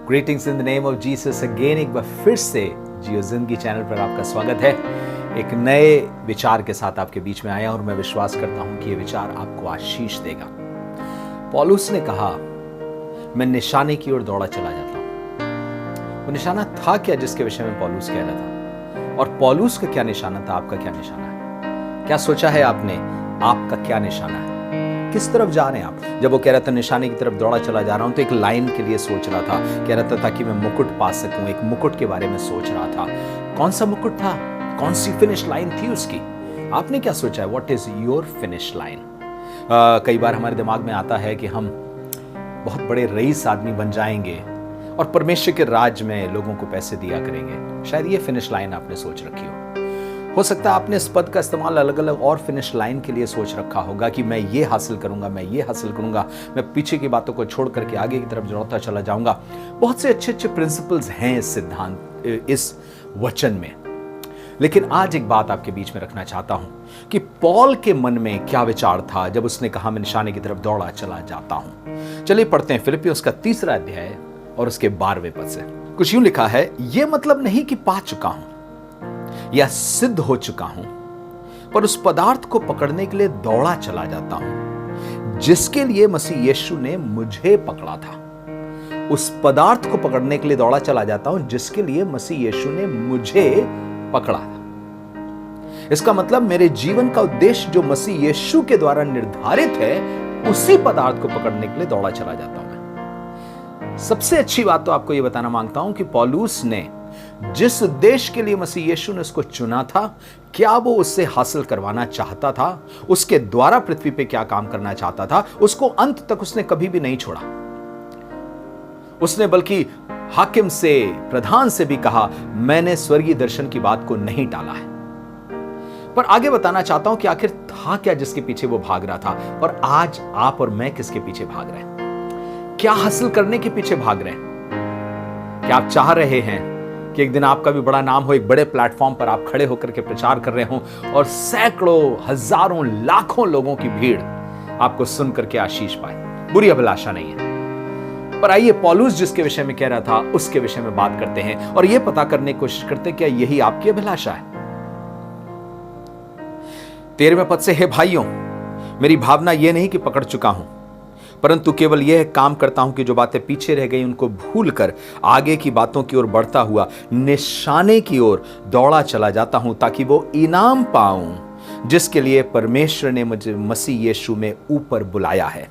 Greetings in the name of Jesus again. एक बार फिर से जियो जिंदगी चैनल पर आपका स्वागत है। एक नए विचार के साथ आपके बीच में आया और मैं विश्वास करता हूं कि ये विचार आपको आशीष देगा। पौलुस ने कहा, मैं निशाने की ओर दौड़ा चला जाता हूं। वो निशाना था क्या जिसके विषय में पौलुस कह रहा था? और पौलुस का क्या निशाना था? आपका क्या निशाना है? क्या सोचा है आपने? आपका क्या निशाना है? किस तरफ जा रहे हैं आप? जब वो कह रहा था निशाने की तरफ दौड़ा चला जा रहा हूं, तो एक लाइन के लिए सोच रहा था। कह रहा था ताकि मैं मुकुट पा सकूं। एक मुकुट के बारे में सोच रहा था। कौन सा मुकुट था? कौन सी फिनिश लाइन थी उसकी? आपने क्या सोचा है? What is your finish line? कई बार हमारे दिमाग में आता है कि हम बहुत बड़े रईस आदमी बन जाएंगे और परमेश्वर के राज में लोगों को पैसे दिया करेंगे। शायद ये फिनिश लाइन आपने सोच रखी हो सकता है आपने इस पद का इस्तेमाल अलग अलग और फिनिश लाइन के लिए सोच रखा होगा कि मैं ये हासिल करूंगा, मैं ये हासिल करूंगा, मैं पीछे की बातों को छोड़ करके आगे की तरफ दौड़ता चला जाऊंगा। बहुत से अच्छे अच्छे प्रिंसिपल्स हैं इस सिद्धांत, इस वचन में। लेकिन आज एक बात आपके बीच में रखना चाहता हूं कि पौल के मन में क्या विचार था जब उसने कहा मैं निशाने की तरफ दौड़ा चला जाता हूं। चलिए पढ़ते हैं फिलिप्पियों का 3 अध्याय और उसके 12वें पद से। कुछ यूं लिखा है, यह मतलब नहीं कि पा चुका हूं या सिद्ध हो चुका हूं, पर उस पदार्थ को पकड़ने के लिए दौड़ा चला जाता हूं जिसके लिए मसीह यीशु ने मुझे पकड़ा था। उस पदार्थ को पकड़ने के लिए दौड़ा चला जाता हूं जिसके लिए मसीह यीशु ने मुझे पकड़ा था। इसका मतलब मेरे जीवन का उद्देश्य जो मसीह यीशु के द्वारा निर्धारित है, उसी पदार्थ को पकड़ने के लिए दौड़ा चला जाता हूं मैं। सबसे अच्छी बात तो आपको यह बताना मांगता हूं कि पौलुस ने जिस उद्देश्य के लिए मसीह यीशु ने उसको चुना था, क्या वो उससे हासिल करवाना चाहता था, उसके द्वारा पृथ्वी पे क्या काम करना चाहता था, उसको अंत तक उसने कभी भी नहीं छोड़ा। उसने बल्कि हाकिम से, प्रधान से भी कहा, मैंने स्वर्गीय दर्शन की बात को नहीं टाला है। पर आगे बताना चाहता हूं कि आखिर था क्या जिसके पीछे वो भाग रहा था, और आज आप और मैं किसके पीछे भाग रहे हैं? क्या हासिल करने के पीछे भाग रहे हैं? क्या आप चाह रहे हैं कि एक दिन आपका भी बड़ा नाम हो, एक बड़े प्लेटफॉर्म पर आप खड़े होकर के प्रचार कर रहे हो और सैकड़ों, हजारों, लाखों लोगों की भीड़ आपको सुन करके आशीष पाए? बुरी अभिलाषा नहीं है। पर आइए पौलुस जिसके विषय में कह रहा था उसके विषय में बात करते हैं और यह पता करने की कोशिश करते हैं क्या यही आपकी अभिलाषा है। 13वें पद से, हे भाइयों, मेरी भावना यह नहीं कि पकड़ चुका हूं, परंतु केवल यह काम करता हूं कि जो बातें पीछे रह गई उनको भूलकर आगे की बातों की ओर बढ़ता हुआ निशाने की ओर दौड़ा चला जाता हूं, ताकि वो इनाम पाऊं जिसके लिए परमेश्वर ने मुझे मसीह यीशु में ऊपर बुलाया है।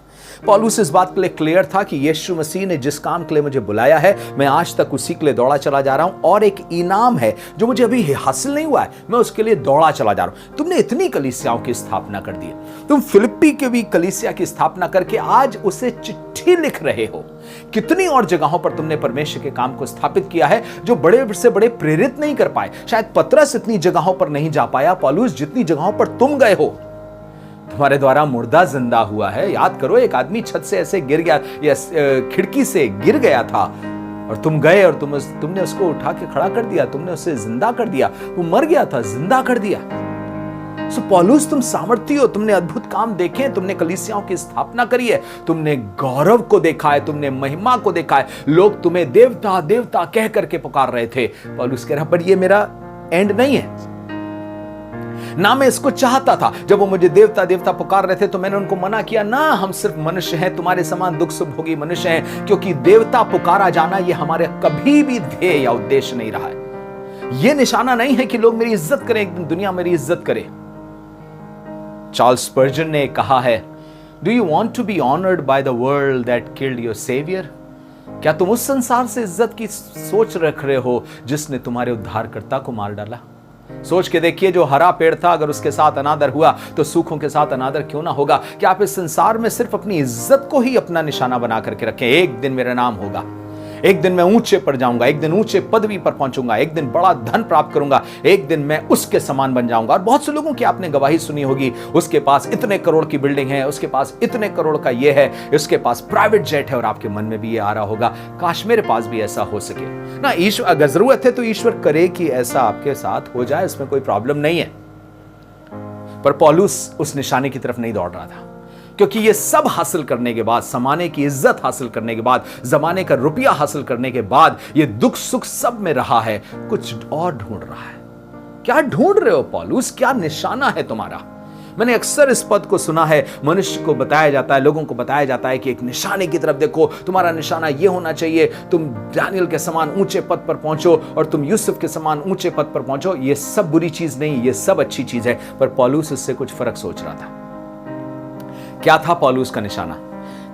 पौलुस इस बात के लिए क्लियर था कि यीशु मसीह ने जिस काम के लिए मुझे बुलाया है, मैं आज तक उसी के लिए दौड़ा चला जा रहा हूं, और एक इनाम है जो मुझे अभी हासिल नहीं हुआ है, मैं उसके लिए दौड़ा चला जा रहा हूं। तुमने इतनी कलीसियाओं की स्थापना कर दी, तुम फिलिप्पी के भी कलीसिया की स्थापना करके आज उसे चिट्ठी लिख रहे हो। कितनी और जगहों पर तुमने परमेश्वर के काम को स्थापित किया है जो बड़े से बड़े प्रेरित नहीं कर पाए। शायद पतरस इतनी जगहों पर नहीं जा पाया, पौलुस जितनी जगहों पर तुम गए हो। तुम्हारे द्वारा मुर्दा जिंदा हुआ है। याद करो, एक आदमी छत से ऐसे गिर गया या खिड़की से गिर गया था और तुम गए और तुमने उसको उठा के खड़ा कर दिया, तुमने उसे जिंदा कर दिया। वो मर गया था, जिंदा कर दिया। सो पौलुस, तुम सामर्थी हो, तुमने अद्भुत काम देखे, तुमने कलीसियाओं की स्थापना करी है, तुमने गौरव को देखा है, तुमने महिमा को देखा है। लोग तुम्हें देवता देवता कह करके पुकार रहे थे। पौलुस कह रहा, पर ये मेरा एंड नहीं है ना, मैं इसको चाहता था। जब वो मुझे देवता देवता पुकार रहे थे तो मैंने उनको मना किया, ना, हम सिर्फ मनुष्य हैं, तुम्हारे समान दुख सुख भोगी मनुष्य हैं। क्योंकि देवता पुकारा जाना ये हमारे कभी भी ध्येय या उद्देश्य नहीं रहा है। ये निशाना नहीं है कि लोग मेरी इज्जत करें, एक दिन दुनिया मेरी इज्जत करे। चार्ल्स स्पर्जन ने कहा है, do you want to be honoured by the world that killed your saviour? क्या तुम उस संसार से इज्जत की सोच रख रहे हो जिसने तुम्हारे उद्धारकर्ता को मार डाला? सोच के देखिए, जो हरा पेड़ था, अगर उसके साथ अनादर हुआ तो सूखों के साथ अनादर क्यों ना होगा? क्या आप इस संसार में सिर्फ अपनी इज्जत को ही अपना निशाना बना करके रखें? एक दिन मेरा नाम होगा, एक दिन मैं ऊंचे पर जाऊंगा, एक दिन ऊंचे पदवी पर पहुंचूंगा, एक दिन बड़ा धन प्राप्त करूंगा, एक दिन मैं उसके समान बन जाऊंगा। और बहुत से लोगों की आपने गवाही सुनी होगी, उसके पास इतने करोड़ की बिल्डिंग है, उसके पास इतने करोड़ का ये है, उसके पास प्राइवेट जेट है, और आपके मन में भी ये आ रहा होगा, काश मेरे पास भी ऐसा हो सके ना। ईश्वर अगर जरूरत है तो ईश्वर करे कि ऐसा आपके साथ हो जाए, इसमें कोई प्रॉब्लम नहीं है। पर पौलुस उस निशाने की तरफ नहीं दौड़ रहा था। क्योंकि ये सब हासिल करने के बाद, जमाने की इज्जत हासिल करने के बाद, जमाने का रुपया हासिल करने के बाद, ये दुख सुख सब में रहा है, कुछ और ढूंढ रहा है। क्या ढूंढ रहे हो पौलुस? क्या निशाना है तुम्हारा? मैंने अक्सर इस पद को सुना है, मनुष्य को बताया जाता है, लोगों को बताया जाता है कि एक निशाने की तरफ देखो, तुम्हारा निशाना ये होना चाहिए, तुम दानियल के समान ऊंचे पद पर पहुंचो और तुम यूसुफ के समान ऊंचे पद पर पहुंचो। ये सब बुरी चीज नहीं, ये सब अच्छी चीज है, पर पौलुस इससे कुछ फर्क सोच रहा था। क्या था पौलुस का निशाना?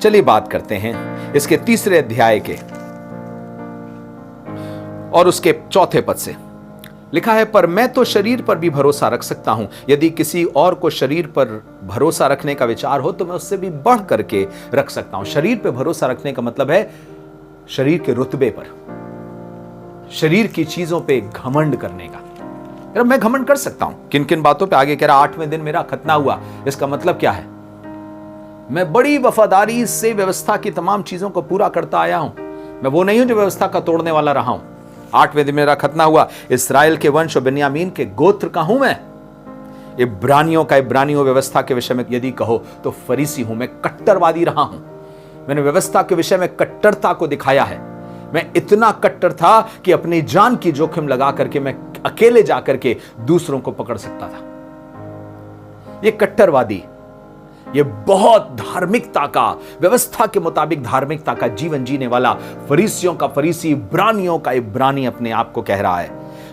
चलिए बात करते हैं इसके 3 अध्याय के और उसके 4 पद से। लिखा है, पर मैं तो शरीर पर भी भरोसा रख सकता हूं। यदि किसी और को शरीर पर भरोसा रखने का विचार हो तो मैं उससे भी बढ़ करके रख सकता हूं। शरीर पर भरोसा रखने का मतलब है शरीर के रुतबे पर, शरीर की चीजों पे घमंड करने का। मैं घमंड कर सकता हूं किन किन बातों पे? आगे कह रहा 8वें दिन मेरा खतना हुआ। इसका मतलब क्या है? मैं बड़ी वफादारी से व्यवस्था की तमाम चीजों को पूरा करता आया हूं। मैं वो नहीं हूं जो व्यवस्था का तोड़ने वाला रहा हूं। 8वें दिन मेरा खतना हुआ। इस्राएल के वंश और बिन्यामीन के गोत्र का हूं मैं। इब्रानियों व्यवस्था के विषय में यदि कहो तो फरीसी हूं। मैं कट्टरवादी रहा हूं। मैंने व्यवस्था के विषय में कट्टरता को दिखाया है। मैं इतना कट्टर था कि अपनी जान की जोखिम लगा करके मैं अकेले जाकर के दूसरों को पकड़ सकता था। ये कट्टरवादी, ये बहुत धार्मिकता का, व्यवस्था के मुताबिक धार्मिकता का जीवन जीने वाला फरीसियों का फरीसी, इब्रानियों का इब्रानी अपने आप को कह रहा है।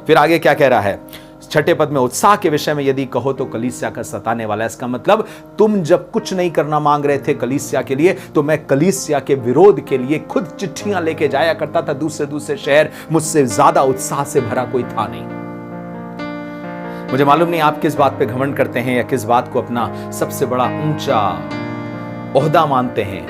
फिर आगे क्या कह रहा है? 6 पद में, उत्साह के विषय में यदि कहो तो कलीसिया का सताने वाला। इसका मतलब तुम जब कुछ नहीं करना मांग रहे थे कलीसिया के लिए, तो मैं कलीसिया के विरोध के लिए खुद चिट्ठियां लेके जाया करता था दूसरे शहर। मुझसे ज्यादा उत्साह से भरा कोई था नहीं। मुझे मालूम नहीं आप किस बात पे घमंड करते हैं या किस बात को अपना सबसे बड़ा ऊंचा ओहदा मानते हैं।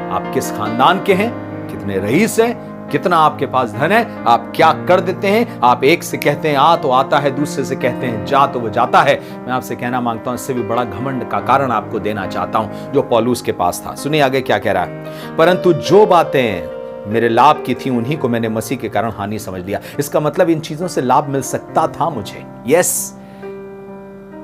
आप किस खानदान के हैं, कितने रईस हैं, कितना आपके पास धन है, आप क्या कर देते हैं। आप एक से कहते हैं आ तो आता है, दूसरे से कहते हैं जा तो वो जाता है। मैं आपसे कहना मांगता हूं, इससे भी बड़ा घमंड का कारण आपको देना चाहता हूं जो पौलुस के पास था। सुनिए आगे क्या कह रहा है। परंतु जो बातें मेरे लाभ की थी उन्हीं को मैंने मसीह के कारण हानि समझ लिया। इसका मतलब इन चीजों से लाभ मिल सकता था मुझे। यस,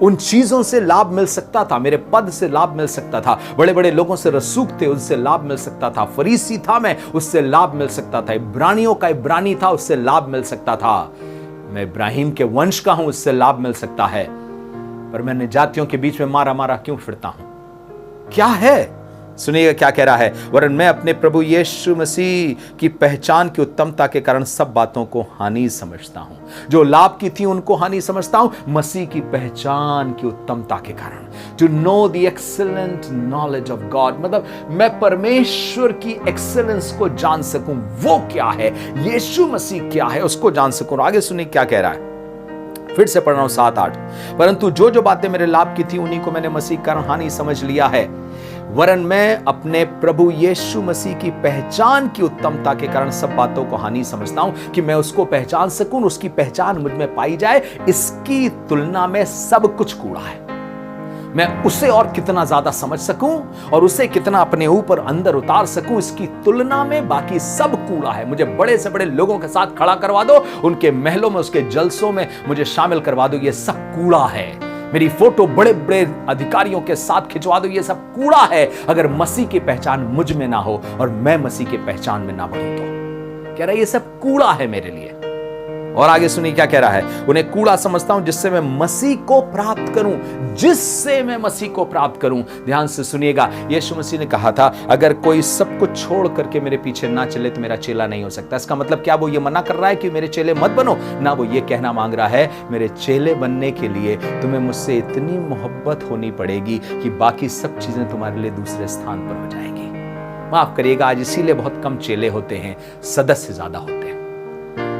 उन चीजों से लाभ मिल सकता था, मेरे पद से लाभ मिल सकता था, बड़े बड़े लोगों से रसूख थे उससे लाभ मिल सकता था, फरीसी था मैं उससे लाभ मिल सकता था, इब्रानियों का इब्रानी था उससे लाभ मिल सकता था, मैं इब्राहिम के वंश का हूं उससे लाभ मिल सकता है। पर मैंने जातियों के बीच में मारा मारा क्यों फिरता हूं? क्या है? सुनिएगा क्या कह रहा है। वरन मैं अपने प्रभु यीशु मसीह की पहचान की उत्तमता के कारण सब बातों को हानि समझता हूं। जो लाभ की थी उनको हानि समझता हूं, मसीह की पहचान की उत्तमता के कारण। To know the excellent knowledge of God, मतलब मैं परमेश्वर की एक्सीलेंस को जान सकूं। वो क्या है, यीशु मसीह क्या है, उसको जान सकूं। आगे सुनिए क्या कह रहा है, फिर से पढ़ रहा हूं 7-8। परंतु जो जो बातें मेरे लाभ की थी उन्हीं को मैंने मसीह के कारण हानि समझ लिया है। वरन मैं अपने प्रभु यीशु मसीह की पहचान की उत्तमता के कारण सब बातों को हानि समझता हूं, कि मैं उसको पहचान सकूं, उसकी पहचान मुझ में पाई जाए। इसकी तुलना में सब कुछ कूड़ा है। मैं उसे और कितना ज्यादा समझ सकूं और उसे कितना अपने ऊपर अंदर उतार सकूं, इसकी तुलना में बाकी सब कूड़ा है। मुझे बड़े से बड़े लोगों के साथ खड़ा करवा दो, उनके महलों में, उसके जलसों में मुझे शामिल करवा दो, ये सब कूड़ा है। मेरी फोटो बड़े बड़े अधिकारियों के साथ खिंचवा दो, ये सब कूड़ा है। अगर मसीह की पहचान मुझ में ना हो और मैं मसीह की पहचान में ना बढ़ूं तो कह रहा है ये सब कूड़ा है मेरे लिए। और आगे सुनिए क्या कह रहा है। उन्हें कूड़ा समझता हूं जिससे मैं मसीह को प्राप्त करूं, जिससे मैं मसीह को प्राप्त करूं। ध्यान से सुनिएगा, यीशु मसीह ने कहा था अगर कोई सब कुछ छोड़ करके मेरे पीछे ना चले तो मेरा चेला नहीं हो सकता। इसका मतलब क्या वो ये मना कर रहा है कि मेरे चेले मत बनो? ना, वो ये कहना मांग रहा है मेरे चेले बनने के लिए तुम्हें मुझसे इतनी मोहब्बत होनी पड़ेगी कि बाकी सब चीजें तुम्हारे लिए दूसरे स्थान पर हो जाएगी। माफ करिएगा, आज इसीलिए बहुत कम चेले होते हैं, सदस्य ज्यादा होते हैं।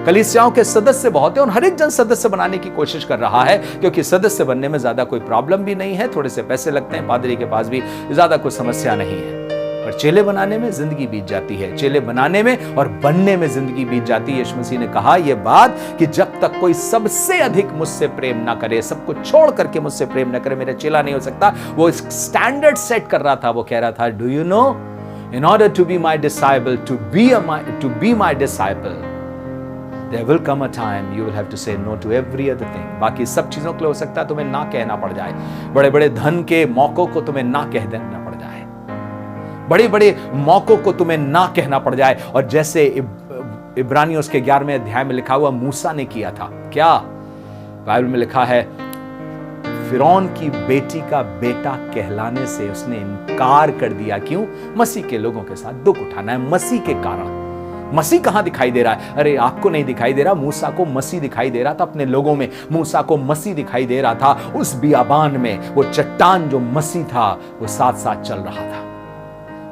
कलीसियाओं के सदस्य बहुत है और हर एक जन सदस्य बनाने की कोशिश कर रहा है, क्योंकि सदस्य बनने में ज्यादा कोई प्रॉब्लम भी नहीं है, थोड़े से पैसे लगते हैं, पादरी के पास भी ज्यादा कोई समस्या नहीं है। पर चेले बनाने में जिंदगी बीत जाती है, चेले बनाने में और बनने में जिंदगी बीत जाती है। यीशु मसीह ने कहा यह बात कि जब तक कोई सबसे अधिक मुझसे प्रेम ना करे, सब कुछ छोड़ करके मुझसे प्रेम ना करे, मेरा चेला नहीं हो सकता। वो स्टैंडर्ड सेट कर रहा था। वो कह रहा था, do you know, in order to be my disciple, to be my disciple, there will come a time you will have to say no to every other thing. बाकी सब चीजों के लिए हो सकता है तुम्हें ना कहना पड़ जाए, बड़े बड़े धन के मौकों को तुम्हें ना कह देना पड़ जाए, बड़े बड़े मौकों को तुम्हें ना कहना पड़ जाए। और जैसे इब्रानियों उसके 11वें अध्याय में लिखा हुआ मूसा ने किया था, क्या बाइबल में लिखा है, फिरौन की बेटी का बेटा कहलाने से उसने इनकार कर दिया। क्यों? मसीह के लोगों के साथ दुख उठाना है, मसीह के कारण। मसीह कहां दिखाई दे रहा है? अरे आपको नहीं दिखाई दे रहा, मूसा को मसीह दिखाई दे रहा था अपने लोगों में। मूसा को मसीह दिखाई दे रहा था उस बियाबान में। वो चट्टान जो मसीह था वो साथ साथ चल रहा था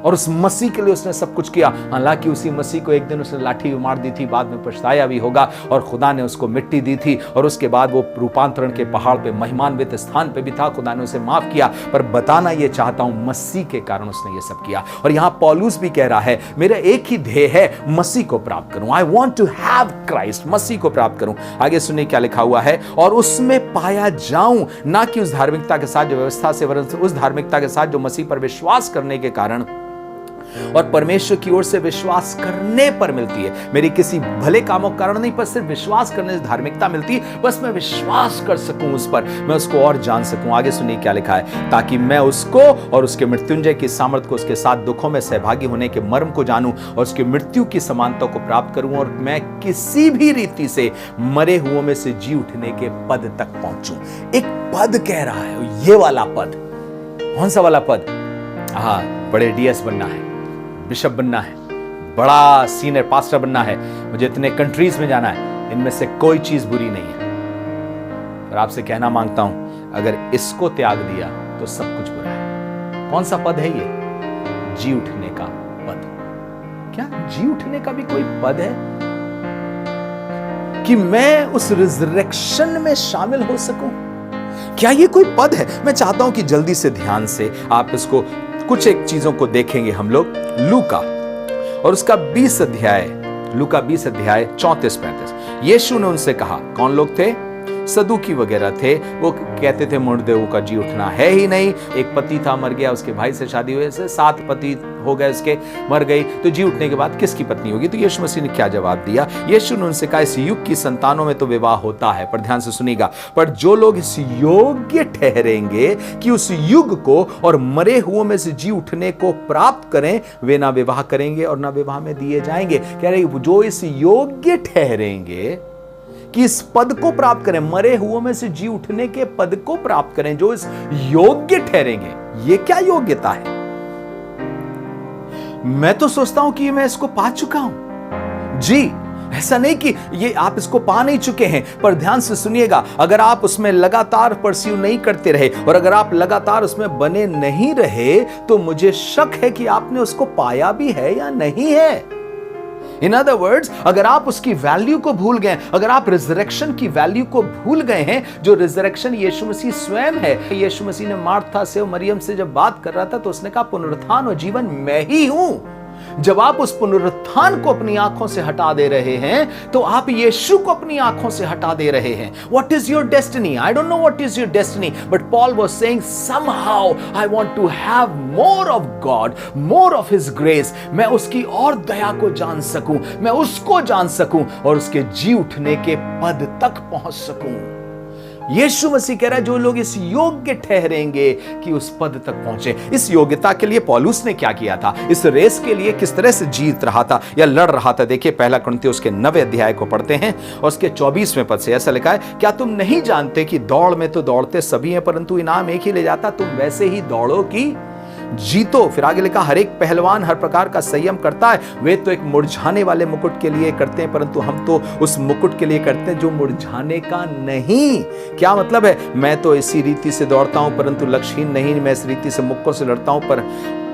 और उस मसीह के लिए उसने सब कुछ किया। हालांकि उसी मसीह को एक दिन उसने लाठी भी मार दी थी, बाद में पछताया भी होगा, और खुदा ने उसको मिट्टी दी थी और उसके बाद वो रूपांतरण के पहाड़ पे महिमान्वित स्थान पे भी था, खुदा ने उसे माफ किया। पर बताना ये चाहता हूं, मसीह के कारण उसने ये सब किया। और यहां पौलुस भी कह रहा है, मेरा एक ही ध्येय है, मसीह को प्राप्त करूं। I want to have Christ, मसीह को प्राप्त करूं। आगे सुनिए क्या लिखा हुआ है, और उसमें पाया जाऊं, ना कि उस धार्मिकता के साथ जो व्यवस्था से, वरन उस धार्मिकता के साथ जो मसीह पर विश्वास करने के कारण और परमेश्वर की ओर से विश्वास करने पर मिलती है। मेरी किसी भले कामों के कारण नहीं, पर सिर्फ विश्वास करने से धार्मिकता मिलती है। बस मैं विश्वास कर सकूं उस पर, मैं उसको और जान सकूं। आगे सुनिए क्या लिखा है, ताकि मैं उसको और उसके मृत्युंजय की सामर्थ को, उसके साथ दुखों में सहभागी होने के मर्म को जानूं और उसकी मृत्यु की समानता को प्राप्त करूं, और मैं किसी भी रीति से मरे हुओं में से जी उठने के पद तक पहुंचूं। एक पद कह रहा है, ये वाला पद। कौन सा वाला पद? हाँ, बड़े डीएस बनना है, बिशप बनना है, बड़ा सीनियर पास्टर बनना है, मुझे इतने कंट्रीज में जाना है। इनमें से कोई चीज बुरी नहीं है, पर आपसे कहना मांगता हूं, अगर इसको त्याग दिया तो सब कुछ बुरा है। कौन सा पद है ये? जी उठने का पद। क्या जी उठने का भी कोई पद है कि मैं उस रिजरेक्शन में शामिल हो सकूं? क्या ये कोई पद है? मैं चाहता हूं कि जल्दी से ध्यान से आप इसको कुछ एक चीजों को देखेंगे हम लोग। लूका और उसका 20 अध्याय, लूका 20 अध्याय 34-35। यीशु ने उनसे कहा, कौन लोग थे? सदूकी वगैरह थे। वो कहते थे मुर्दों का जी उठना है ही नहीं। एक पति था, मर गया, उसके भाई से शादी हुई, से 7 पति हो गए उसके, मर गई, तो जी उठने के बाद किसकी पत्नी होगी? तो यीशु मसीह ने क्या जवाब दिया? यीशु ने उनसे कहा, इस युग की संतानों में तो विवाह होता है, पर ध्यान से सुनिएगा, पर जो लोग इस योग्य ठहरेंगे कि उस युग को और मरे हुओं में से जी उठने को प्राप्त करें, वे ना विवाह करेंगे और ना विवाह में दिए जाएंगे। कह रहे जो इस योग्य ठहरेंगे कि इस पद को प्राप्त करें, मरे हुओं में से जी उठने के पद को प्राप्त करें, जो इस योग्य ठहरेंगे। ये क्या योग्यता है? मैं तो सोचता हूं कि मैं इसको पा चुका हूं। जी, ऐसा नहीं कि ये आप इसको पा नहीं चुके हैं, पर ध्यान से सुनिएगा, अगर आप उसमें लगातार परस्यू नहीं करते रहे और अगर आप लगातार उसमें बने नहीं रहे, तो मुझे शक है कि आपने उसको पाया भी है या नहीं है। इन अदर वर्ड्स, अगर आप उसकी वैल्यू को भूल गए, अगर आप रिजरेक्शन की वैल्यू को भूल गए हैं, जो रिजरेक्शन यीशु मसीह स्वयं है। यीशु मसीह ने मार्था से और मरियम से जब बात कर रहा था तो उसने कहा, पुनरुत्थान और जीवन मैं ही हूं। जब आप उस पुनरुत्थान को अपनी आंखों से हटा दे रहे हैं, तो आप यीशु को अपनी आंखों से हटा दे रहे हैं। What is your destiny? I don't know what is your destiny, but Paul was saying, somehow I want to have more of God, more of His grace. मैं उसकी और दया को जान सकूं, मैं उसको जान सकूं और उसके जी उठने के पद तक पहुंच सकूं। यीशु मसीह कह रहा है, जो लोग इस योग्य ठहरेंगे कि उस पद तक पहुंचे। इस योग्यता के लिए पौलुस ने क्या किया था? इस रेस के लिए किस तरह से जीत रहा था या लड़ रहा था? देखिए, पहला कुरिन्थियों उसके 9वें अध्याय को पढ़ते हैं और उसके 24वें पद से ऐसा लिखा है, क्या तुम नहीं जानते कि दौड़ में तो दौड़ते सभी हैं, परंतु इनाम एक ही ले जाता? तुम वैसे ही दौड़ो कि जीतो। फिर आगे लिखा, हर एक पहलवान हर प्रकार का संयम करता है। वे तो एक मुरझाने वाले मुकुट के लिए करते हैं, परंतु हम तो उस मुकुट के लिए करते हैं जो मुरझाने का नहीं। क्या मतलब है? मैं तो इसी रीति से दौड़ता हूं, परंतु लक्ष्यहीन नहीं। मैं इस रीति से मुक्कों से लड़ता हूं, पर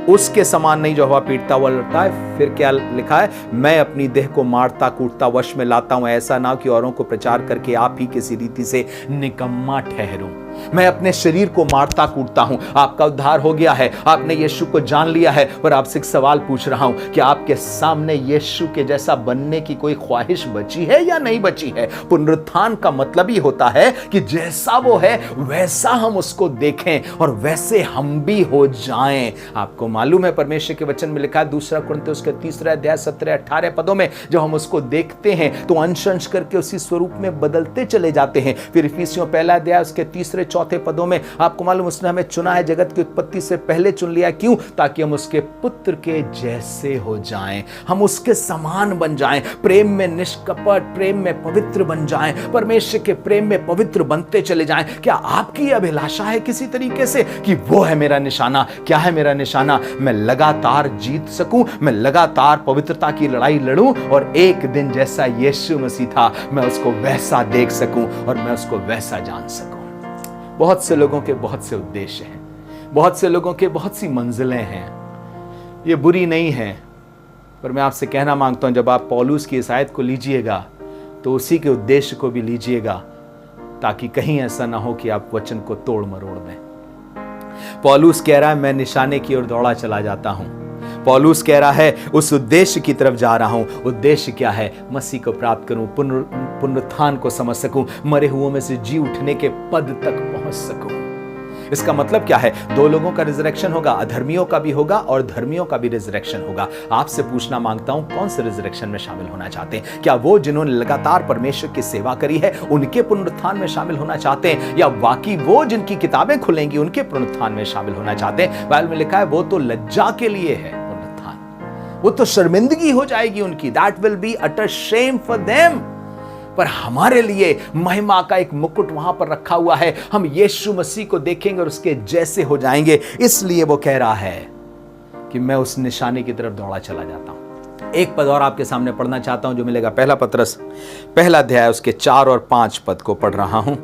उसके समान नहीं जो हवा पीटता हुआ लड़ता है। फिर क्या लिखा है, मैं अपनी देह को मारता कूटता वश में लाता हूं, ऐसा ना कि औरों को प्रचार करके आप ही किसी रीति से निकम्मा ठहरूं। मैं अपने शरीर को मारता कूटता हूं। आपका उद्धार हो गया है, आपने यीशु को जान लिया है, पर आपसे एक सवाल पूछ रहा हूं कि आपके सामने यीशु के जैसा बनने की कोई ख्वाहिश बची है या नहीं बची है? पुनरुत्थान का मतलब ही होता है कि जैसा वो है वैसा हम उसको देखें और वैसे हम भी हो जाएं। आपको मालूम है, परमेश्वर के वचन में लिखा है, दूसरा कुरिन्थियों उसके 3 अध्याय 17-18 पदों में, जब हम उसको देखते हैं तो अंश अंश करके उसी स्वरूप में बदलते चले जाते हैं। फिर इफिसियों 1 अध्याय उसके 3 तीसरे चौथे पदों में आपको मालूम उसने हमें चुना है, जगत की उत्पत्ति से पहले चुन लिया। क्यों? ताकि हम उसके पुत्र के जैसे हो जाएं, हम उसके समान बन जाएं, प्रेम में निष्कपट, प्रेम में पवित्र बन जाएं, परमेश्वर के प्रेम में पवित्र बनते चले जाएं। क्या आपकी अभिलाषा है किसी तरीके से कि वो है मेरा निशाना? क्या है मेरा निशाना? मैं लगातार जीत सकूं, मैं लगातार पवित्रता की लड़ाई लड़ूं और एक दिन जैसा यीशु मसीह था मैं उसको वैसा देख सकूं और मैं उसको वैसा जान सकूं। बहुत से लोगों के बहुत से उद्देश्य हैं, बहुत से लोगों के बहुत सी मंजिलें हैं। ये बुरी नहीं है, पर मैं आपसे कहना मांगता हूं, जब आप पौलुस की इस आयत को लीजिएगा तो उसी के उद्देश्य को भी लीजिएगा, ताकि कहीं ऐसा ना हो कि आप वचन को तोड़ मरोड़ दें। पौलुस कह रहा है मैं निशाने की ओर दौड़ा चला जाता हूं। पौलुस कह रहा है उस उद्देश्य की तरफ जा रहा हूं। उद्देश्य क्या है? मसीह को प्राप्त करूं, पुनरुत्थान को समझ सकूं, मरे हुओं में से जी उठने के पद तक पहुंच सकूं। इसका मतलब क्या है? दो लोगों का रिजरेक्शन होगा, अधर्मियों का भी होगा और धर्मियों का भी रिजरेक्शन होगा। आपसे पूछना मांगता हूं, कौन से रिजरेक्शन में शामिल होना चाहते हैं? क्या वो जिन्होंने लगातार परमेश्वर की सेवा करी है उनके पुनरुत्थान में शामिल होना चाहते हैं, या वाकई वो जिनकी किताबें खुलेंगी उनके पुनरुत्थान में शामिल होना चाहते हैं? बाइबल में लिखा है वो तो लज्जा के लिए है पुनरुत्थान, वो तो शर्मिंदगी हो जाएगी उनकी, that will be utter Shem for them. पर हमारे लिए महिमा का एक मुकुट वहां पर रखा हुआ है, हम यीशु मसीह को देखेंगे और उसके जैसे हो जाएंगे। इसलिए वो कह रहा है कि मैं उस निशाने की तरफ दौड़ा चला जाता हूं। एक पद और आपके सामने पढ़ना चाहता हूं जो मिलेगा पहला पत्रस पहला अध्याय उसके 4 और 5 पद को पढ़ रहा हूं,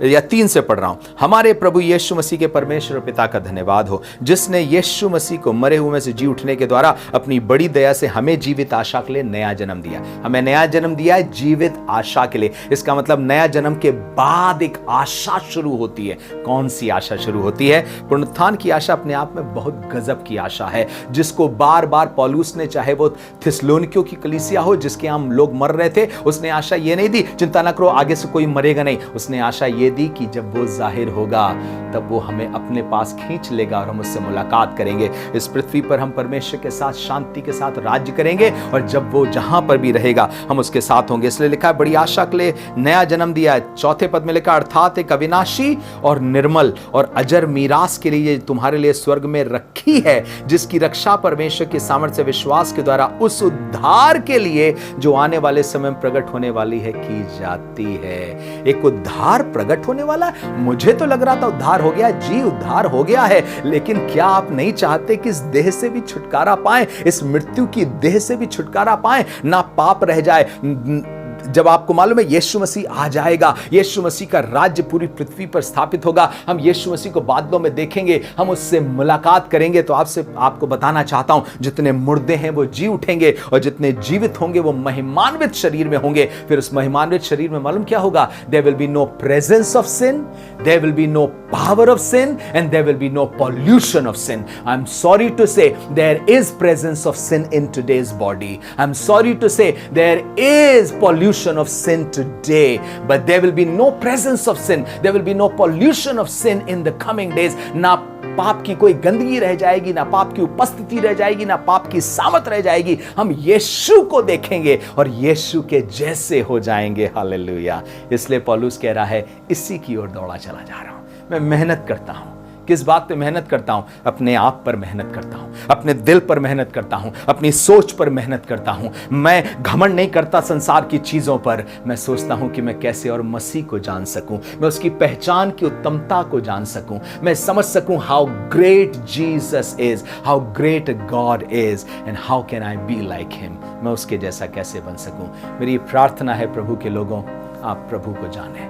या 3 से पढ़ रहा हूं। हमारे प्रभु यीशु मसीह के परमेश्वर और पिता का धन्यवाद हो, जिसने यीशु मसीह को मरे हुए में से जी उठने के द्वारा अपनी बड़ी दया से हमें जीवित आशा के लिए नया जन्म दिया। हमें नया जन्म दिया है जीवित आशा के लिए। इसका मतलब नया जन्म के बाद एक आशा शुरू होती है। कौन सी आशा शुरू होती है? पुनरुत्थान की आशा अपने आप में बहुत गजब की आशा है, जिसको बार बार पौलुस ने, चाहे वो थिस्सलुनीकियों की कलीसिया हो जिसके हम लोग मर रहे थे, उसने आशा ये नहीं दी चिंता ना करो आगे से कोई मरेगा नहीं। उसने आशा ये दी कि जब वो जाहिर होगा तब वो हमें अपने पास खींच लेगा और हम उससे मुलाकात करेंगे। इस पृथ्वी पर हम परमेश्वर के साथ शांति के साथ राज्य करेंगे और जब वो जहां पर भी रहेगा हम उसके साथ होंगे। इसलिए लिखा है बड़ी आशा के लिए नया जन्म दिया है। 4 पद में लिखा अर्थात एक अविनाशी और निर्मल और अजर मीरास के लिए तुम्हारे लिए स्वर्ग में रखी है, जिसकी रक्षा परमेश्वर के सामर्थ्य विश्वास के द्वारा उस उद्धार के लिए जो आने वाले समय में प्रकट होने वाली है की जाती है। एक उद्धार प्रकट होने वाला। मुझे तो लग रहा था उद्धार हो गया, जी उद्धार हो गया है, लेकिन क्या आप नहीं चाहते कि इस देह से भी छुटकारा पाएं, इस मृत्यु की देह से भी छुटकारा पाएं, ना पाप रह जाए। जब आपको मालूम है यीशु मसीह आ जाएगा, यीशु मसीह का राज्य पूरी पृथ्वी पर स्थापित होगा, हम यीशु मसीह को बादलों में देखेंगे, हम उससे मुलाकात करेंगे, तो आपको बताना चाहता हूं जितने मुर्दे हैं वो जी उठेंगे और जितने जीवित होंगे वो महिमान्वित शरीर में होंगे। फिर उस महिमान्वित शरीर में मालूम क्या होगा? There will be no presence of sin, there will be no power of sin and there will be no pollution of sin. I am sorry to say there is presence of sin in today's body. I am sorry to say there is pollution of sin today, but there will be no presence of sin, there will be no pollution of sin in the coming days. ना पाप की कोई गंदगी रह जाएगी, ना पाप की उपस्थिति रह जाएगी, ना पाप की सामत रह जाएगी। हम यीशु को देखेंगे और यीशु के जैसे हो जाएंगे। हालेलुया। इसलिए पौलुस कह रहा है इसी की ओर दौड़ा चला जा रहा हूं। मैं मेहनत करता हूं। किस बात पे मेहनत करता हूं? अपने आप पर मेहनत करता हूं, अपने दिल पर मेहनत करता हूं, अपनी सोच पर मेहनत करता हूं। मैं घमंड नहीं करता संसार की चीजों पर। मैं सोचता हूं कि मैं कैसे और मसीह को जान सकूं, मैं उसकी पहचान की उत्तमता को जान सकूं, मैं समझ सकूं how great Jesus is, how great God is and how can I be like him. मैं उसके जैसा कैसे बन सकूं। मेरी प्रार्थना है प्रभु के लोगों, आप प्रभु को जानें,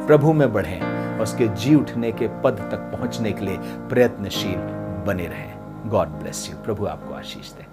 प्रभु में बढ़ें, उसके जी उठने के पद तक पहुंचने के लिए प्रयत्नशील बने रहें। God bless you. प्रभु आपको आशीष दे।